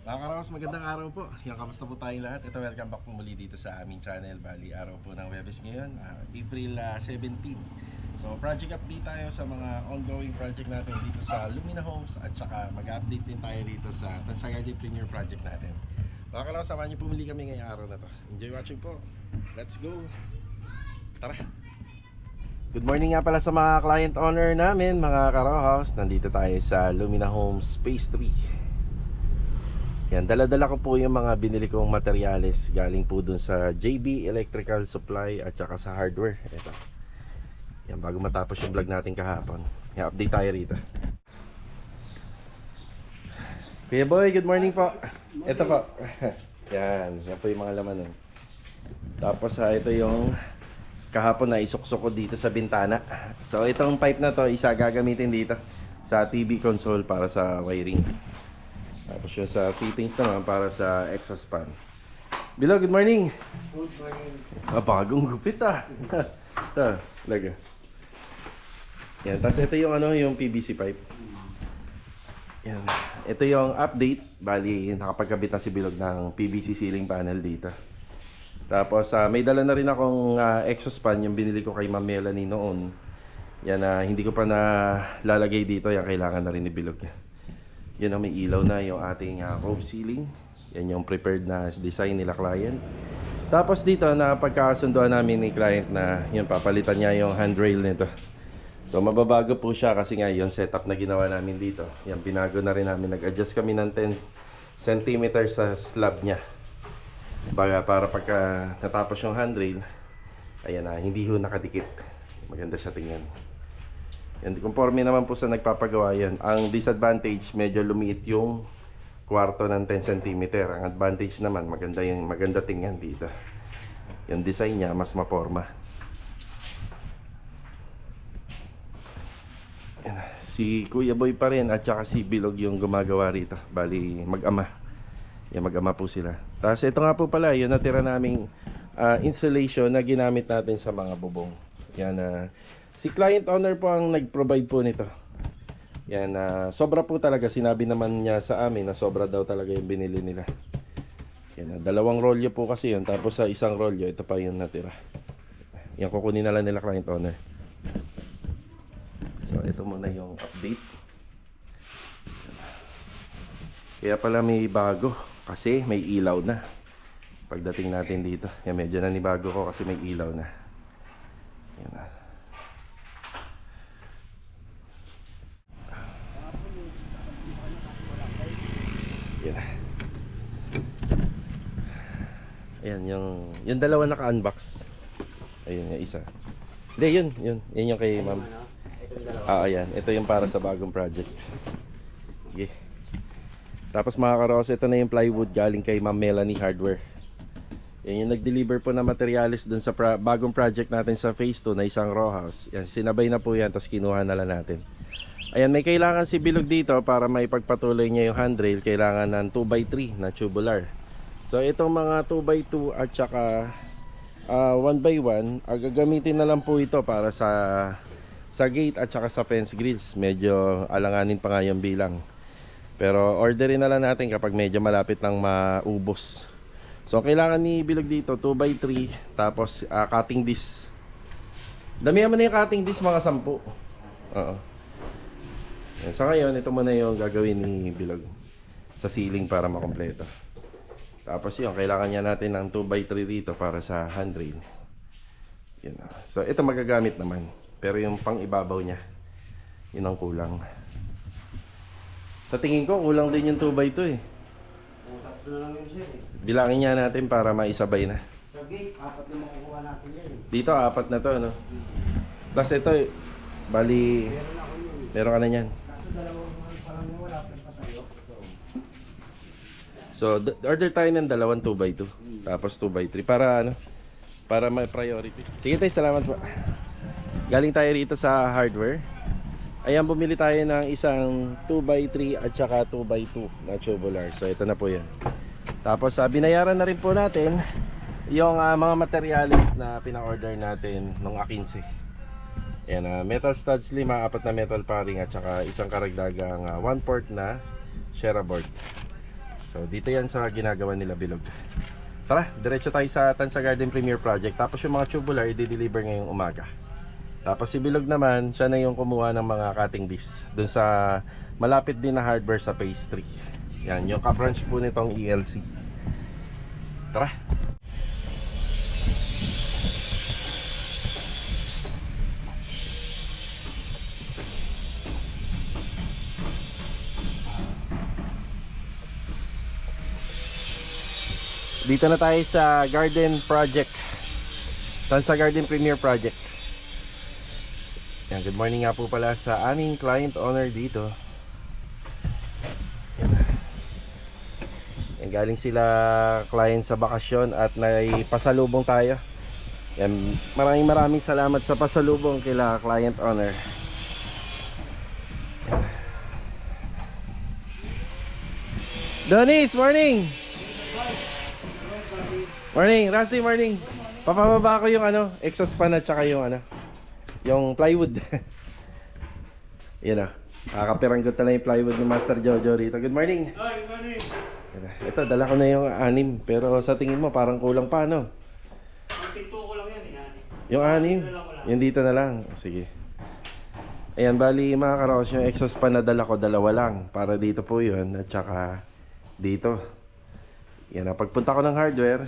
Mga Karaos, magandang araw po. Yung kamusta po tayong lahat? Ito, welcome back po muli dito sa aming channel. Bali, araw po ng Webes ngayon, April 17. So, project update tayo sa mga ongoing project natin dito sa Lumina Homes at saka mag-update din tayo dito sa Tansagadi Premier project natin. Mga Karaos, samahan niyo pumili kami ngayong araw na to. Enjoy watching po. Let's go! Tara! Good morning nga pala sa mga client owner namin, mga Karaos. Nandito tayo sa Lumina Homes Phase 3. Yan, dala-dala ko po yung mga binili kong materyales galing po dun sa JB Electrical Supply at saka sa hardware. Ito. Yan, bago matapos yung vlog natin kahapon. Yan, update tayo rito. Kuya Boy, good morning po. Ito po. Yan po yung mga laman. Tapos ito yung kahapon na isuksok ko dito sa bintana. So itong pipe na to, isa gagamitin dito sa TV console para sa wiring. Tapos yung sa fittings naman para sa exhaust fan. Bilo, good morning. Good morning. Bagong gupit Ito, laga. Yan, tapos ito yung yung PVC pipe. Yan. Ito yung update. Bali, nakapagkabit na si Bilog ng PVC ceiling panel dito. Tapos may dala na rin akong exhaust fan, yung binili ko kay Ma'am Melanie noon. Yan, hindi ko pa na lalagay dito. Yan, kailangan na rin ni Bilog. Yan ang may ilaw na yung ating cove ceiling. Yan yung prepared na design nila client. Tapos dito na pagkasunduan namin ni client na yun, papalitan niya yung handrail nito. So mababago po siya kasi nga yung setup na ginawa namin dito. Yan, binago na rin namin. Nag-adjust kami ng 10 cm sa slab niya. Para pagka natapos yung handrail, ayan na, hindi ho nakadikit. Maganda siya tingnan. Yan, conforme naman po sa nagpapagawa yan. Ang disadvantage, medyo lumiit yung kwarto ng 10 cm. Ang advantage naman, maganda tingnan dito. Yung design niya, mas maporma. Yan, si Kuya Boy pa rin at saka si Bilog yung gumagawa rito. Bali, mag-ama. Yan, mag-ama po sila. Tapos ito nga po pala, yung natira naming insulation na ginamit natin sa mga bubong. Yan, si client owner po ang nag-provide po nito. Yan, sobra po talaga. Sinabi naman niya sa amin na sobra daw talaga yung binili nila. Yan, dalawang rolyo po kasi yun. Tapos sa isang rolyo, ito pa yung natira. Yan, kukunin na lang nila client owner. So, ito muna yung update. Kaya pala may bago. Kasi may ilaw na. Pagdating natin dito. Yan, medyo nanibago ko kasi may ilaw na. Yan na. Yan. Ayan, yung dalawa naka-unbox. Ayun yung isa. Hindi, yun yung kay ma'am. Ayan, ito yung para sa bagong project. Sige. Tapos mga Karos, ito na yung plywood galing kay Ma'am Melanie Hardware. Yan yung nag-deliver po na materials dun sa bagong project natin sa phase 2 na isang row house. Yan, sinabay na po yan, tapos kinuha na lang natin. Ayan, may kailangan si Bilog dito para may pagpatuloy niya yung handrail. Kailangan ng 2x3 na tubular. So itong mga 2x2 at saka 1x1, gagamitin na lang po ito para sa gate at saka sa fence grills. Medyo alanganin pa nga yung bilang. Pero orderin na lang natin kapag medyo malapit lang maubos. So kailangan ni Bilog dito 2x3, tapos cutting disc. Damihan mo na yung cutting disc, mga 10. Oo. So ngayon, ito muna yung gagawin ni Bilog sa ceiling para makompleto. Tapos yun, kailangan niya natin ng 2x3 dito para sa handrail. Yun. So ito magagamit naman. Pero yung pang ibabaw niya, yun ang kulang. Sa tingin ko, kulang din yung 2x2 eh. Bilangin niya natin para maisabay na. Sa gate, 4 na makukuha natin yan. Dito, 4 na to, no? Plus ito, bali, meron ka na yan. Kaso dalawang parang wala pa tayo. So, order tayo ng dalawang 2x2. Tapos 2x3 para may priority. Sige tayo, salamat po. Galing tayo rito sa hardware. Ayan, bumili tayo ng isang 2x3 at saka 2x2 na tubular. So ito na po yan. Tapos binayaran na rin po natin yung mga materials na pina-order natin nung A15. Ayan, metal studs 5, 4 na metal paring at saka isang karagdagang 1/4 na Shera board. So dito yan sa ginagawa nila bilog. Tara, diretso tayo sa Tansa Garden Premier Project. Tapos yung mga tubular i-deliver ngayong umaga. Tapos si bilog naman, siya na yung kumuha ng mga cutting disc dun sa malapit din na hardware sa phase 3. Yan, yung ka-branch po nitong ELC. Tara. Dito na tayo sa Garden Project. Tansa Garden Premier Project. Yan, good morning nga po pala sa aming client owner dito. Yan, galing sila client sa bakasyon at naipasalubong tayo. Yan, maraming salamat sa pasalubong kila client owner. Yan. Donis, morning! Morning, Rusty, morning. Papababa ko yung exhaust fan at saka yung yung plywood. Yan nakakapiranggot na lang yung plywood ni Master Jojo rito. Good morning. Hi, good morning. Ito, dala ko na yung 6, pero sa tingin mo parang kulang pa, no? Ang pinto ko lang yan, Yung 6? Yung dito na lang. Sige. Ayan, bali mga karos, yung exhaust fan na dala ko, 2 lang. Para dito po yun, at saka dito. Yan, pagpunta ko ng hardware,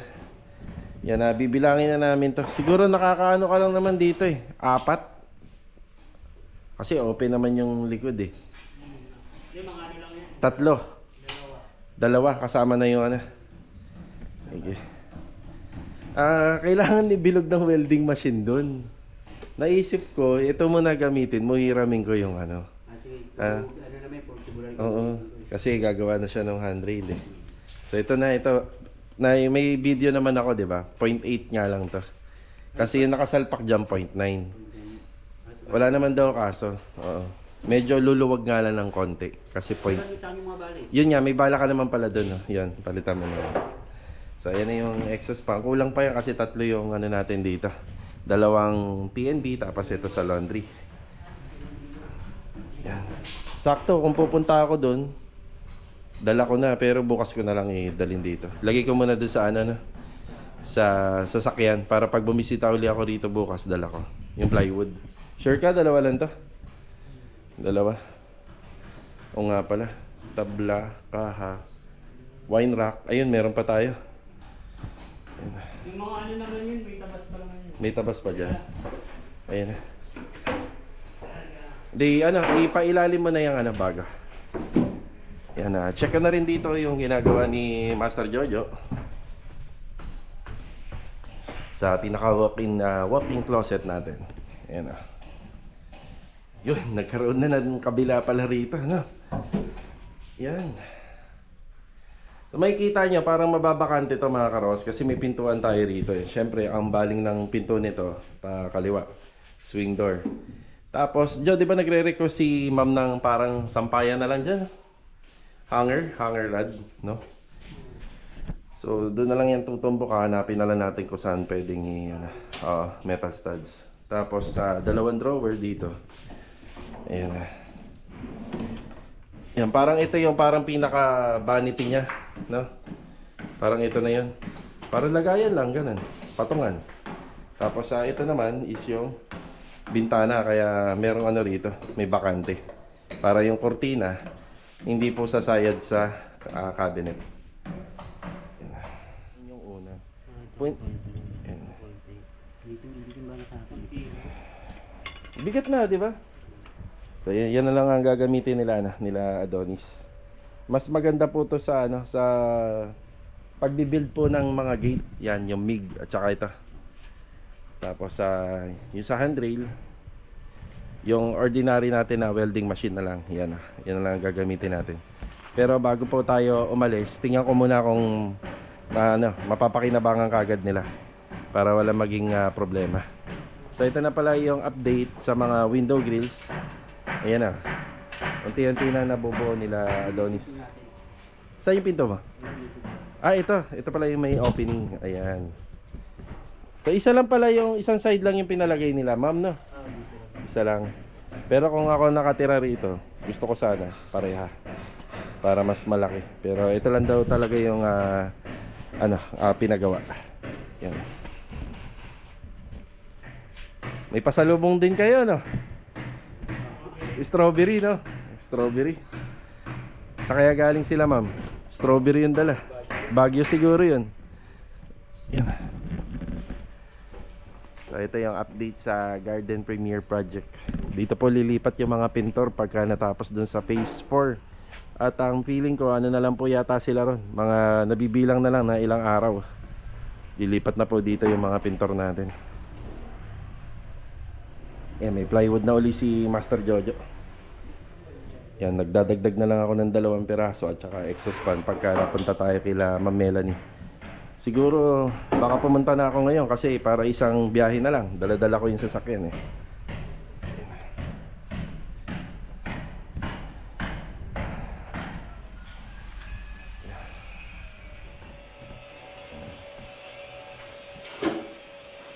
yan bibilangin na namin to. Siguro nakakaano ka lang naman dito 4. Kasi open naman yung likod Hindi, mga ano lang yan. 3. 2 kasama na yung Okay. Kailangan ibilog ng welding machine dun. Naisip ko, ito muna gamitin mo, hiramin ko yung Sige, ano naman, portable. Oo, kasi gagawa na siya ng handrail So ito na, may video naman ako, 'di ba? 0.8 nga lang 'to. Kasi yung nakasalpak diyan 0.9. Wala naman daw kaso. Oo. Medyo luluwag nga lang ng konti kasi point. Yun nga, may bala ka naman pala doon, no? Yan, palitan mo na. So ayan na yung exhaust fan. Kulang pa yan kasi 3 yung natin dito. 2 TNB tapos ito sa laundry. Yan. Sakto kung pupunta ako doon, dala ko na pero bukas ko na lang dalhin dito. Lagay ko muna doon sa sa sasakyan para pag bumisita uli ako dito bukas dala ko yung plywood. Sure ka 2 lang to? 2. O nga pala, tabla, kaha, wine rack. Ayun, meron pa tayo. Ayun. Yung mga ano naman yun, may tabas pa naman yun. May tabas pa dyan. Ayun na. Di ipailalim mo na yung baga. Yan check ko na rin dito yung ginagawa ni Master Jojo sa pinaka walk-in closet natin. Yan Yun, nagkaroon na ng kabila pala rito, Yan. So makikita nyo, parang mababakante to mga karos kasi may pintuan tayo rito Siyempre, ang baling ng pinto nito pa kaliwa, swing door. Tapos, di ba nagre-request si ma'am ng parang sampayan na lang dyan? Hanger rod, no? So, doon na lang yan tutumbok. Hanapin na lang natin kung saan pwedeng metal studs. Tapos, 2 drawer dito. Ayan Yan, parang ito yung parang pinaka vanity niya, no? Parang ito na yun. Parang lagayan lang, ganun. Patungan. Tapos, ito naman is yung bintana. Kaya, merong rito. May bakante. Para yung kortina hindi po sasayad sa cabinet. Yan yung una. Point. Bigat na, di ba? So yan na lang ang gagamitin nila Adonis. Mas maganda po to sa sa pagbi-build po ng mga gate. Yan yung MIG at saka ito. Tapos yung sa handrail, yung ordinary natin na welding machine na lang. Yan na lang ang gagamitin natin. Pero bago po tayo umalis, tingnan ko muna kung mapapakinabangan kagad nila para wala maging problema. So ito na pala yung update sa mga window grills. Ayan unti-unti na nabubuo nila Adonis. Saan yung pinto mo? Ito pala yung may opening. Ayan. So isa lang pala yung isang side lang yung pinalagay nila, ma'am, no? Isa lang. Pero kung ako nakatira rito, gusto ko sana pareha. para mas malaki. Pero ito lang daw talaga yung pinagawa. Yan. May pasalubong din kayo, no? Strawberry, no? Strawberry. Sa kaya galing sila, ma'am? Strawberry yung dala. Baguio siguro yun. Yan. So ito yung update sa Garden Premier Project. Dito po lilipat yung mga pintor pagka natapos dun sa phase 4. At ang feeling ko ano na lang po yata sila ron, mga nabibilang na lang na ilang araw. Lilipat na po dito yung mga pintor natin. May plywood na uli si Master Jojo. Yan, nagdadagdag na lang ako ng 2 piraso at saka exhaust fan pagka napunta tayo kila Ma'am Melanie. Siguro baka pumunta na ako ngayon kasi para isang biyahe na lang. Dala-dala ko yung sasakyan eh.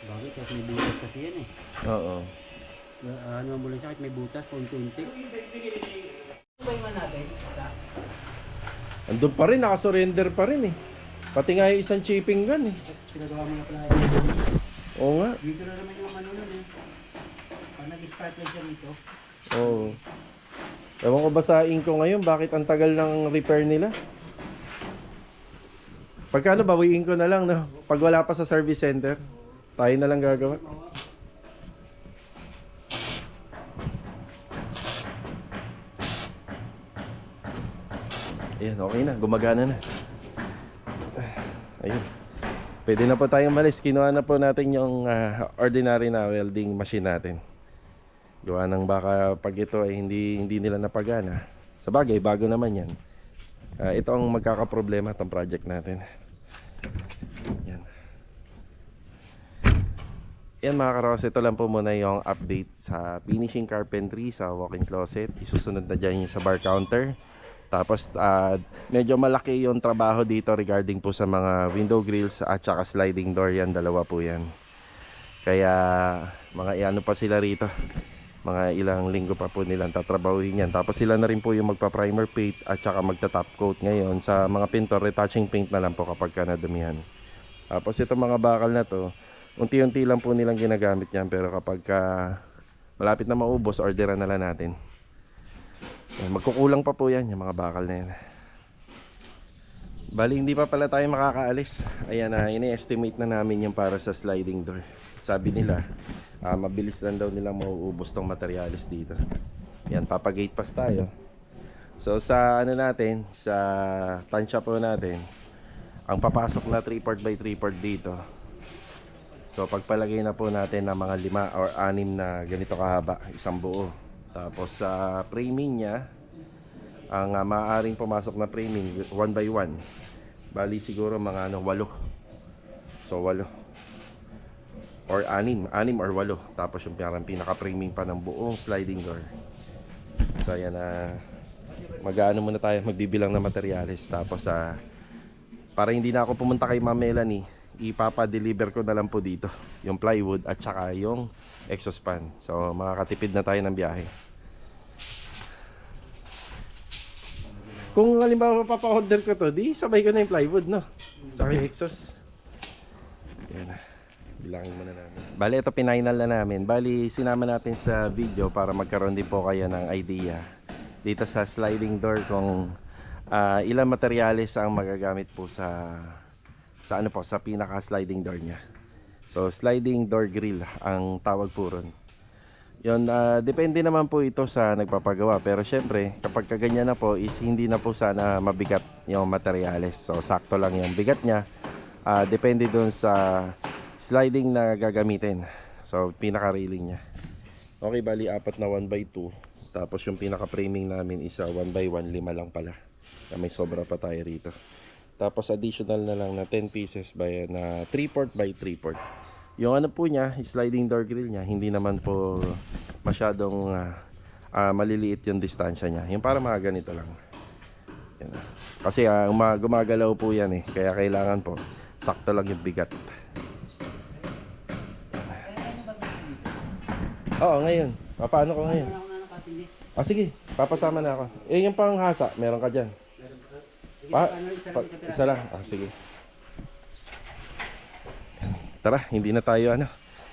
Bakit? Kasi may butas kasi yan eh. Oo. Ano ang mula sa akin? May butas, paunti-unti. Ano ba yung natin? Isa? Andun pa rin, nakasurrender pa rin eh. Pati nga yung isang chipping gun eh. Pinagawa mo na pala. Oo nga. Dito na naman yung ano nun eh. Pag nag-start lang siya dito. Oo. Ewan ko ba sa Inco ngayon, bakit ang tagal ng repair nila? Pagkano bawiin ko na lang, no? Pag wala pa sa service center, tayo na lang gagawa. Ayan, okay na. Gumagana na. Ayun. Pwede na po tayong malis. Kinuha na po natin yung ordinary na welding machine natin. Gawa ng baka pag ito ay hindi nila napagana. Sa bagay, bago naman yan. Ito ang magkakaproblema itong project natin. Yan. Yan mga karos, ito lang po muna yung update sa finishing carpentry sa walk-in closet. Isusunod na dyan yung sa bar counter. Tapos medyo malaki yung trabaho dito regarding po sa mga window grills at saka sliding door. Yan, 2 po yan. Kaya mga iano pa sila rito, mga ilang linggo pa po nilang tatrabahuin yan. Tapos sila na rin po yung magpa-primer paint at saka magta-top coat. Ngayon sa mga pintor, retouching paint na lang po kapag ka nadumihan. Tapos itong mga bakal na to, unti-unti lang po nilang ginagamit yan. Pero kapag malapit na maubos, orderan na lang natin. Magkukulang pa po yan, yung mga bakal na yan. Bali hindi pa pala tayo makakaalis. Ayan na, ini-estimate na namin yung para sa sliding door. Sabi nila mabilis lang daw nilang mauubos tong materialis dito. Yan, papagate pass tayo. So sa ano natin, sa tansya po natin, ang papasok na 3/4x3/4 dito. So pagpalagay na po natin ng mga 5 or 6 na ganito kahaba, isang buo. Tapos sa framing niya, ang maaaring pumasok na framing 1x1. Bali siguro mga 8. So 8 or 6 or 8. Tapos yung pinaka-framing pa ng buong sliding door. So ayan na, mag-aano muna tayo, magbibilang ng materials. Tapos para hindi na ako pumunta kay Ma'am Melanie, ipapa-deliver ko na lang po dito yung plywood at saka yung exhaust fan. So makakatipid na tayo ng biyahe. Kung halimbawa papa-order ko to, di sabay ko na yung plywood, no? Tsaka yung exhaust. Yan. Bilangin muna namin. Bali ito pinainal na namin. Bali sinama natin sa video para magkaroon din po kayo ng idea dito sa sliding door kung ilang materyales ang magagamit po sa pinaka sliding door niya. So sliding door grill ang tawag po ron. Yun, depende naman po ito sa nagpapagawa. Pero syempre kapag kaganyan na po is hindi na po sana mabigat yung materyales. So sakto lang yung bigat niya. Depende dun sa sliding na gagamitin. So pinaka railing niya. Okay, bali 4 na 1x2. Tapos yung pinaka framing namin is 1x1, 5 lang pala. May sobra pa tayo rito. Tapos additional na lang na 10 pieces by na 3/4x3/4. Yung ano po niya, sliding door grill niya, hindi naman po masyadong maliliit yung distansya niya. Yung para mga ganito lang. Yan. Kasi gumagalaw po yan eh. Kaya kailangan po sakto lang yung bigat. Oo, ngayon. Paano ko ngayon? Sige, papasama na ako. Yung panghasa, meron ka dyan. Isa lang. Ah, sige. Tara, hindi na tayo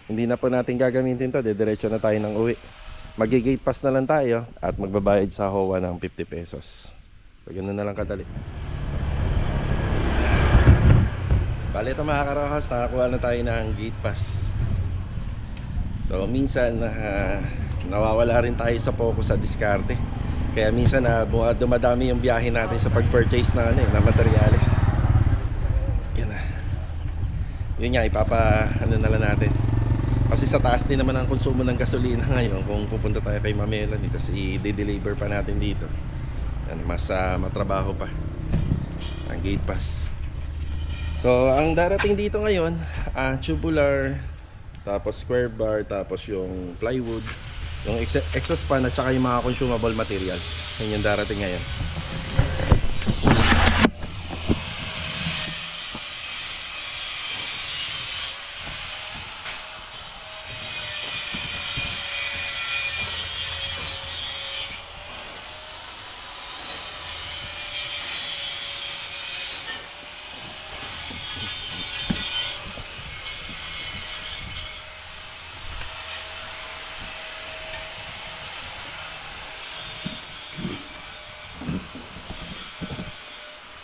hindi na po natin gagamitin to. Diretso na tayo ng uwi. Magi-gate pass na lang tayo at magbabayad sa HOA ng 50 pesos. So, ganun na lang kadali. Bale, ito mga karokas, nakakuha na tayo ng gate pass. So minsan nawawala rin tayo sa focus sa diskarte. Kaya minsan dumadami yung biyahe natin sa pag-purchase na na materyales. Yan na. Yun nga, na lang natin. Kasi sa taas din naman ang konsumo ng gasolina ngayon. Kung pupunta tayo kay Mamela dito, kasi i-deliver pa natin dito. Yan, mas matrabaho pa ang gate pass. So ang darating dito ngayon, tubular, tapos square bar, tapos yung plywood, yung exhaust fan at saka yung mga consumable material. Yan yung darating ngayon.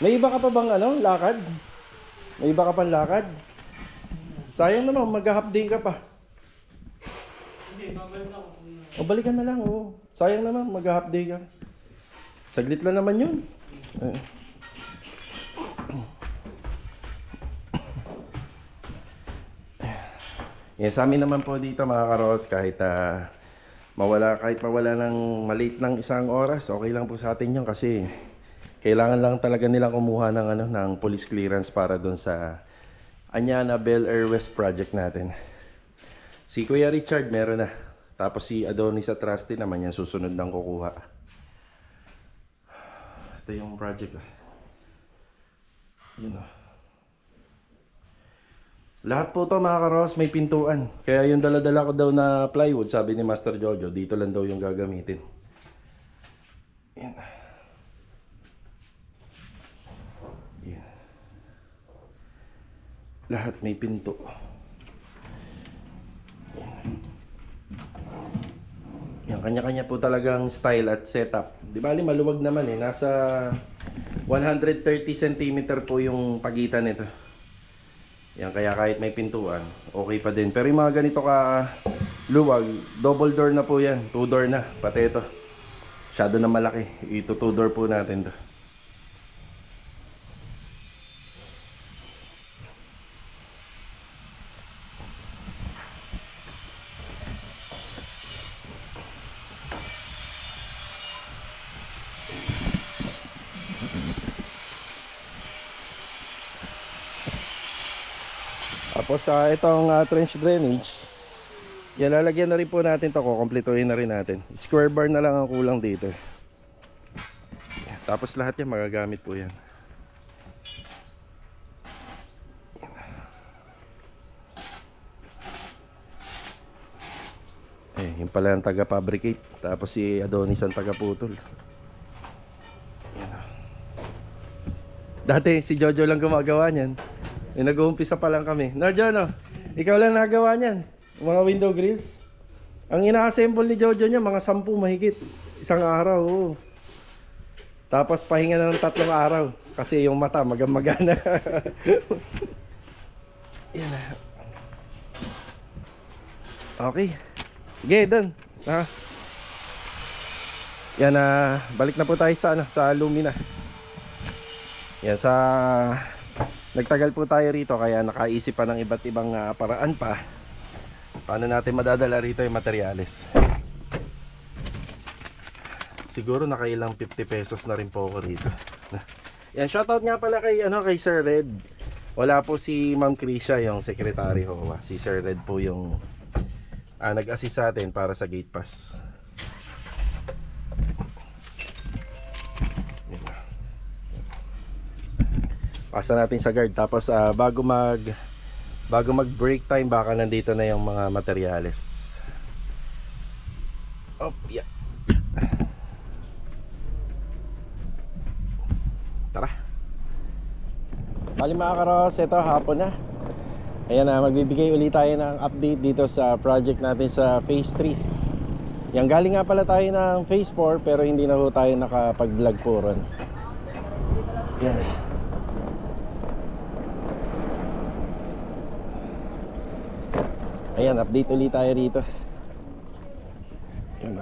May iba ka pa bang lakad? May iba ka pang lakad? Sayang naman, mag-half day ka pa. Hindi, babalik ako. O balikan na lang, oo. Sayang naman, mag-half day ka. Saglit lang naman yun. Yan, sa amin naman po dito mga karos, kahit mawala ng maliit ng isang oras, okay lang po sa atin yun kasi kailangan lang talaga nilang kumuha ng police clearance para doon sa Anyana Bel Air West project natin. Si Kuya Richard meron na. Tapos si Adonis at Trusty naman yan susunod nang kukuha. Ito yung project. Yun. Lahat po to mga karos may pintuan. Kaya yung dala-dala ko daw na plywood, sabi ni Master Jojo, dito lang daw yung gagamitin. Yan. Lahat may pinto. Yan, kanya-kanya po talagang style at setup. Di bali maluwag naman nasa 130 cm po yung pagitan nito. Yan, kaya kahit may pintuan, okay pa din. Pero yung mga ganito ka luwag, double door na po yan. 2 door na, pati ito. Masyado na malaki. Ito 2 door po natin to. Tapos itong trench drainage, yan, lalagyan na rin po natin to, kukumpletuhin na rin natin. Square bar na lang ang kulang dito. Tapos lahat yan magagamit po yan. Yung pala ang taga-fabricate. Tapos si Adonis ang taga-putol. Dati si Jojo lang gumagawa niyan. Nag-uumpisa pa lang kami. No, Jono, ikaw lang nagawa niyan. Mga window grills. Ang ina-assemble ni Jojo niya, mga 10 mahigit. Isang araw, oo. Tapos pahinga na ng 3 araw. Kasi yung mata, magamagana. Yan na. Okay. Sige, dun. Yan na. Balik na po tayo sa Lumina. Yan, nagtagal po tayo rito kaya nakaisip pa ng iba't ibang paraan pa paano natin madadala rito yung materyales. Siguro nakailang 50 pesos na rin po ako rito. Yan, shoutout nga pala kay Sir Red. Wala po si Ma'am Krisha, yung secretary HOA. Si Sir Red po yung nag-assist sa atin para sa gate pass. Pasa natin sa guard. Tapos bago mag break time, baka nandito na yung mga materyales. Yeah. Tara. Bali mga karos, ito hapon na. Ayan na, magbibigay ulit tayo ng update dito sa project natin sa Phase 3. Yang galing nga pala tayo ng Phase 4 pero hindi na ho tayo nakapag-vlog po ron. Yan. Ayan, update ulit tayo rito. Yan.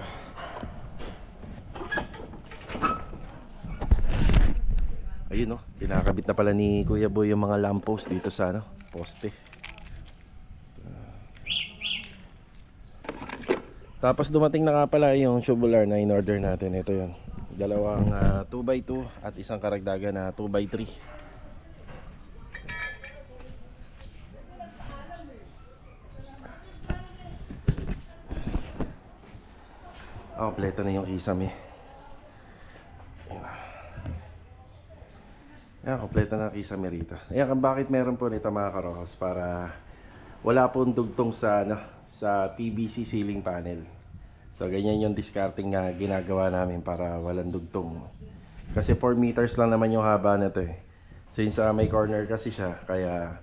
Ayun oh, kinakabit na pala ni Kuya Boy yung mga lamppost dito sa poste. Tapos dumating na nga pala yung tubular na in-order natin. Ito yun. Dalawang 2x2 at isang karagdagan na 2x3. Kompleto na yung kisame. Ayan, kompleto na kisame rito. Ayan, bakit meron po nito mga karokas? Para wala pong dugtong sa, sa PVC ceiling panel. So ganyan yung discarding nga ginagawa namin para walang dugtong. Kasi 4 meters lang naman yung haba na to eh. Since may corner kasi siya, kaya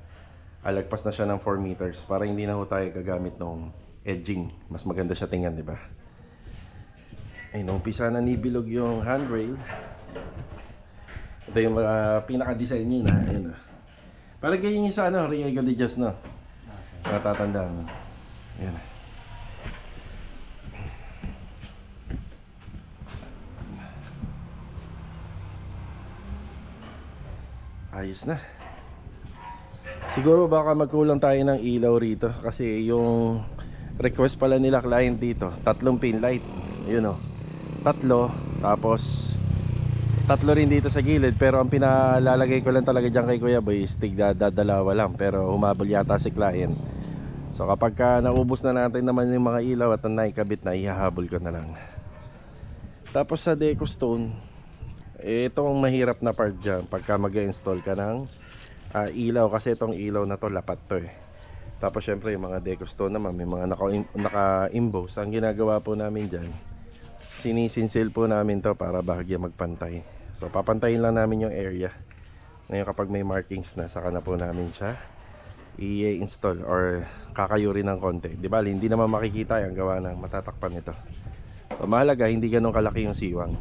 alagpas na siya ng 4 meters. Para hindi na ho tayo gagamit ng edging. Mas maganda siya tingnan, di ba? Ay, umpisa na nibilog yung handrail. Ito yung pinaka-design niya na. Ayun. Parang ganyan yung sa Riego de Dios, no? Natatandaan. Ayan. Ayos na. Siguro baka magkulang tayo ng ilaw rito. Kasi yung request pala nila client dito, 3 pin light. Yun o. 3. Tapos 3 rin dito sa gilid. Pero ang pinalalagay ko lang talaga dyan kay Kuya Boy is tigdadalawa lang. Pero humabol yata si client. So kapag naubos na natin naman yung mga ilaw at naikabit na, ihahabol ko na lang. Tapos sa deco stone, itong mahirap na part dyan pagka mag-install ka ng ilaw. Kasi itong ilaw na to lapat to eh. Tapos syempre yung mga deco stone naman may mga naka-emboss. Ang ginagawa po namin dyan, sinisinsil po namin to para bahagya magpantay. So papantayin lang namin yung area. Ngayon kapag may markings na, saka na po namin siya i-install or kakayuri ng konti. Di ba? Hindi naman makikita yung gawa ng matatakpan nito. So mahalaga hindi ganun kalaki yung siwang.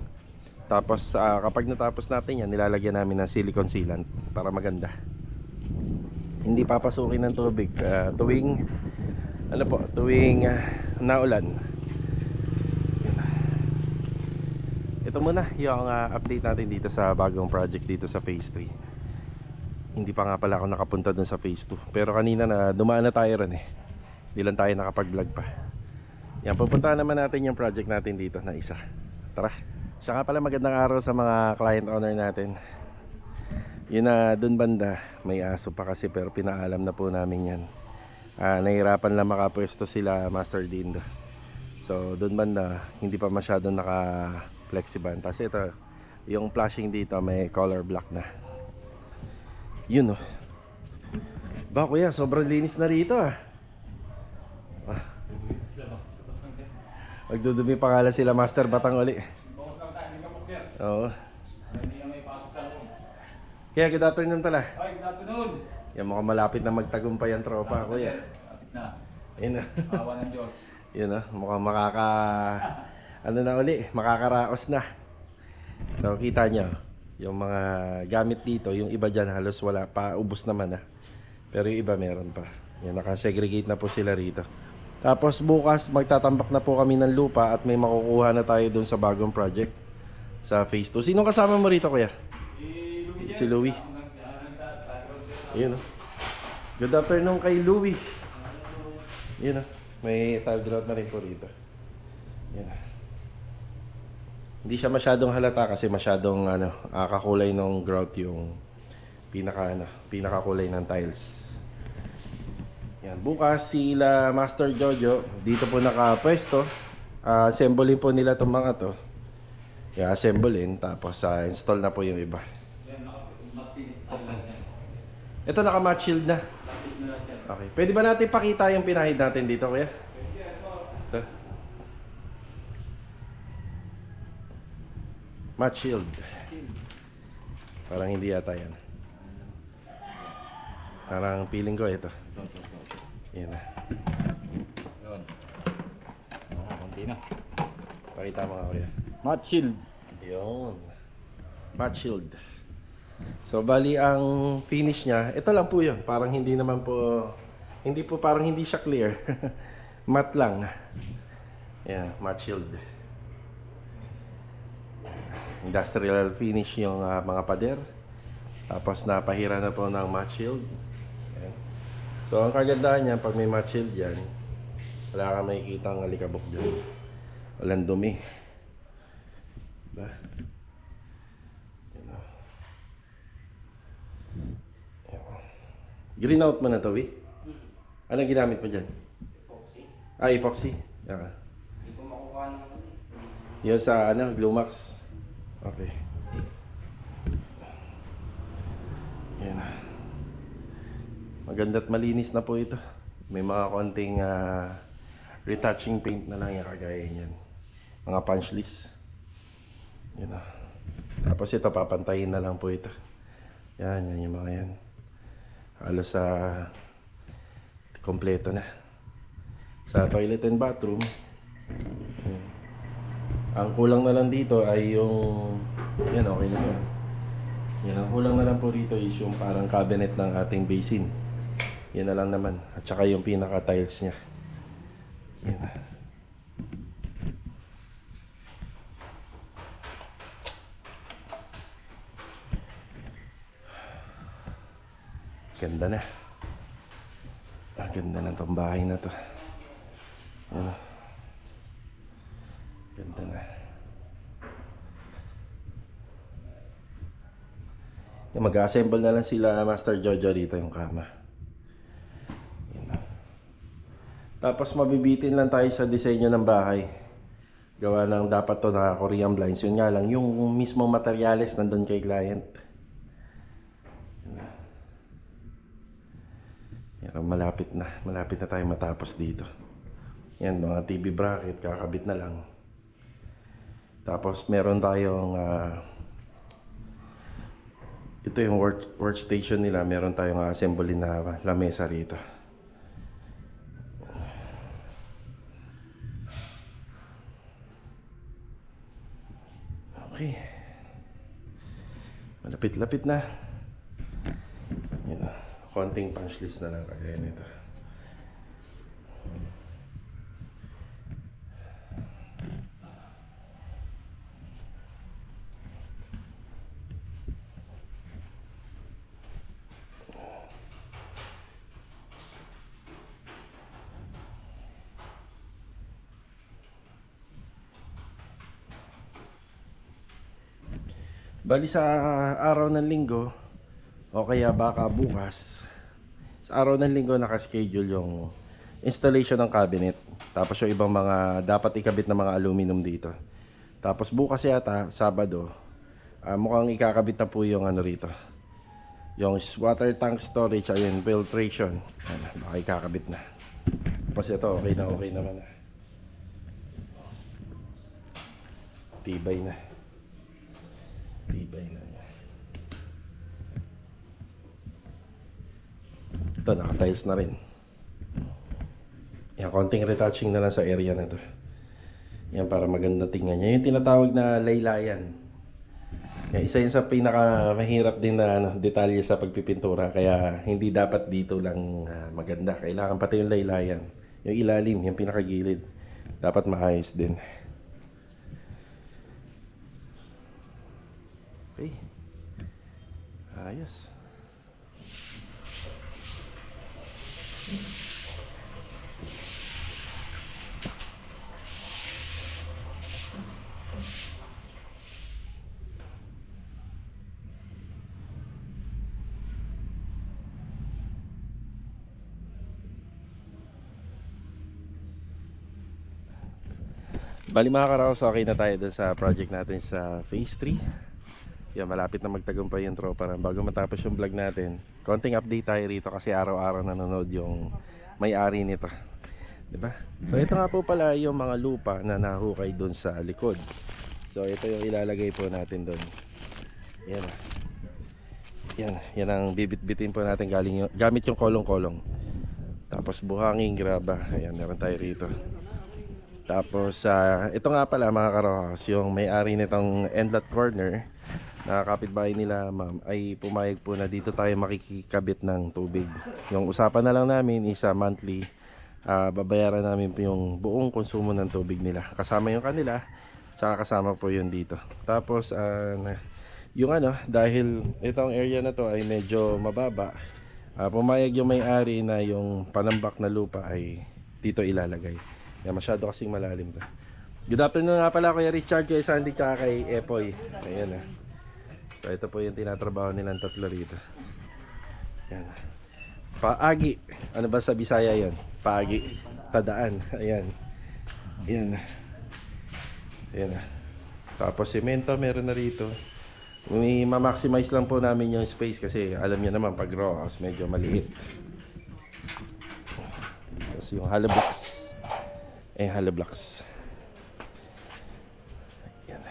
Tapos kapag natapos natin yan, nilalagyan namin ng silicone sealant para maganda. Hindi papasukin ng tubig tuwing naulan. Ito muna yung update natin dito sa bagong project dito sa Phase 3. Hindi pa nga pala ako nakapunta dun sa Phase 2. Pero kanina na dumaan na tayo ron eh. Hindi lang tayo nakapag-vlog pa. Yan, pupuntahan naman natin yung project natin dito na isa. Tara. Siya nga pala, magandang araw sa mga client owner natin. Yun na dun banda, may aso pa kasi pero pinaalam na po namin yan. Nahirapan lang makapwesto sila Master Dindo. So dun banda, hindi pa masyadong naka-flexiban. Kasi ito, yung flashing dito may color black na. Yun oh. Ba kuya, sobrang linis na rito Magdudumi pangalan sila Master Batang uli. Oo. Kaya good afternoon pala. Ay, good afternoon. Yan, mukhang malapit na magtagumpay ang tropa kuya. Lapit na. Ayun na. Awa ng Diyos. Yun oh, mukhang makakaraos na. So kita nyo yung mga gamit dito, yung iba dyan halos wala pa, ubos naman pero yung iba meron pa. Yan, nakasegregate na po sila rito. Tapos bukas magtatambak na po kami ng lupa at may makukuha na tayo dun sa bagong project sa Phase 2. Sino kasama mo rito kuya? Si Louie. Yun oh. Good afternoon kay Louie. Yun oh. May tile grout na rin po rito. Yan. Hindi siya masyadong halata kasi masyadong kakulay ng grout yung pinakakulay ng tiles. Yan, bukas sila Master Jojo dito po nakapwesto. Assemblein po nila itong mga to. I-assemblein tapos install na po yung iba. Ito naka-matte shield na. Okay. Pwede ba natin pakita yung pinahid natin dito kuya? Ito. Matte shield. Parang hindi yata yan. Parang feeling ko ito. Ito. Yan na. Yun. Konti na. Pakita mo nga kuya. Matte shield. Yun. Matte shield. So bali ang finish niya, ito lang po yun. Parang hindi naman po, parang hindi siya clear. Matte lang. Yeah, matte shield. Industrial finish yung mga pader. Tapos napahira na po ng matte shield. Ayan. So ang kagandahan niya, pag may matte shield yan, wala kang makikita ang alikabok dyan. Walang dumi. Diba? Yan o. Ayan. Green out mo na to, Wi? Ano ginamit mo dyan? Epoxy. Ah, epoxy. Yan. Hindi ko makukuha ng Yun sa Glumax. Okay. Yan. Maganda't malinis na po ito. May mga konting retouching paint na lang yung kagaya niyan. Mga punchless. Yan na. Tapos ito papantayin na lang po ito. Yan yung mga yan. Halos sa kompleto na. Sa toilet and bathroom. Yan. Ang kulang na lang dito ay yung yan, okay na yun. Yan, ang kulang na lang po dito is yung parang cabinet ng ating basin. Yan na lang naman. At saka yung pinaka tiles nya. Yan. Ganda na. Ganda na tong bahay na to. Yan. Ganda na. Mag-assemble na lang sila Master Jojo dito yung kama. Yan. Tapos mabibitin lang tayo sa disenyo ng bahay. Gawa ng dapat to na Korean blinds. Yun nga lang, yung mismong materyales nandun kay client. Yan, malapit na tayo matapos dito. Yan, mga TV bracket, kakabit na lang. Tapos meron tayong ito yung workstation nila. Meron tayong assembly na lamesa rito. Okay. Malapit-lapit na. Yan, konting punch list na lang kagaya nito. Bali sa araw ng linggo o kaya baka bukas, sa araw ng linggo naka-schedule yung installation ng cabinet. Tapos yung ibang mga dapat ikabit na mga aluminum dito. Tapos bukas yata, Sabado, mukhang ikakabit na po yung ano rito. Yung water tank storage, ayun, filtration. Ayan, baka ikakabit na. Tapos ito, okay naman na. Tibay na. Ito, naka-tiles na rin. Yan, konting retouching na lang sa area na to. Yan, para maganda tingnan niya. Yung tinatawag na laylayan. Yan, isa yun sa pinaka mahirap din na detalye sa pagpipintura. Kaya hindi dapat dito lang maganda. Kailangan pati yung laylayan. Yung ilalim, yung pinakagilid. Dapat maayos din. Okay. Ayos. Bali mga karaos, okay na tayo dun sa project natin sa phase 3. Yan, malapit na magtagumpay yung tropa na. Bago matapos yung vlog natin, konting update tayo rito kasi araw-araw nanonood yung may-ari nito, diba? So ito nga po pala yung mga lupa na nahukay dun sa likod. So ito yung ilalagay po natin dun. Yan. Yan ang bibit-bitin po natin gamit yung kolong-kolong. Tapos buhangin, graba. Ayan, meron tayo rito. Tapos ito nga pala mga karohas, yung may-ari nitong Endlot Corner na kapitbahay nila ma'am ay pumayag po na dito tayo makikikabit ng tubig. Yung usapan na lang namin is monthly, babayaran namin po yung buong konsumo ng tubig nila. Kasama yung kanila, tsaka kasama po yun dito. Tapos yung dahil itong area na to ay medyo mababa, pumayag yung may-ari na yung panambak na lupa ay dito ilalagay. Yan, masyado kasing malalim to. Good afternoon nga pala Kuya Richard, kay Sandy, tsaka kay Epoy. Ayan na. So ito po yung tinatrabaho nilang tatlo rito. Yan. Paagi. Ano ba sa Bisaya yon? Paagi. Padaan. Ayan. Ayan. Ayan. Tapos semento meron na rito. Ma-maximize lang po namin yung space kasi alam niyo naman pag raw house medyo maliit. Tapos yung hollow blocks. Hollow blocks. Ayan.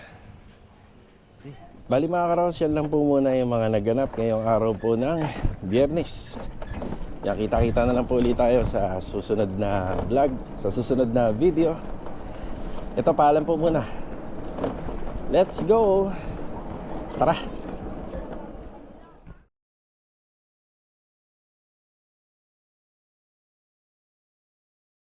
Bali mga karos, yan lang po muna yung mga naganap ngayong araw po ng Biyernes. Kaya kita-kita na lang po ulit tayo sa susunod na vlog, sa susunod na video. Ito, paalam po muna. Let's go! Tara!